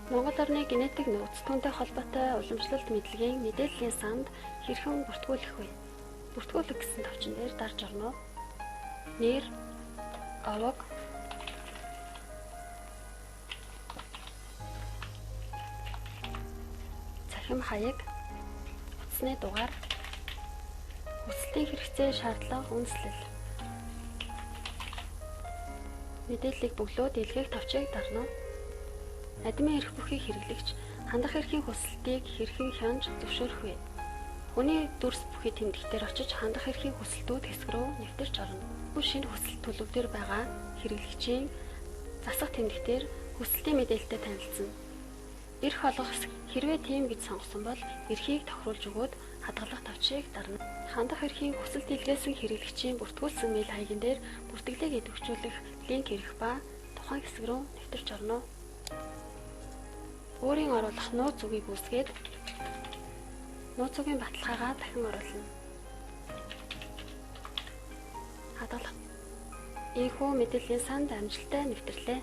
Монгол орны генетик нөөц түүнтэй холбоотой уламжлалт мэдлэгийн мэдээллийн санд хэрхэн бүртгүүлэх вэ? Бүртгүүлэх гэсэн товчон дээр дарж орно. Нэр, овог, цахим хаяг, утасны дугаар, хүсэлтийн хэрэгцээ шаардлага үндэслэл. Мэдээллийг бөглөөд илгээх товчийг дарна. Адмын эрх бүхийг хэрэглэгч хандах эрхийн хүсэлтийг хэрхэн хянж зөвшөөрөх вэ? Хүний дүрс бүхий тэмдэгтээр очиж хандах эрхийн хүсэлтүүд хэсэг рүү нэвтэрч орно. Шинэ хүсэлт төлөвдөр байгаа хэрэглэгчийн засах тэмдэгтээр хүсэлтийн мэдээлэлтэй танилцсан. Эрх олгох хэсэг хэрвээ тийм гэж сонгосон бол эрхийг тохируулж өгөөд хадгалах товчийг дарна. Хандах эрхийн хүсэлт илгээсэн хэрэглэгчийн бүртгүүлсэн мэйл хаягийн дээр бүртгэлийг идэвхжүүлэх линк ирэх ба тухайн хэсэг рүү нэвтэрч орно. Өөрийн оруулах нууц үгийг үүсгээд нууц үгийн баталгаагаа дахин оруулна. Хадгалах. Ийхүү мэдээллийн санд амжилттай нэвтэрлээ.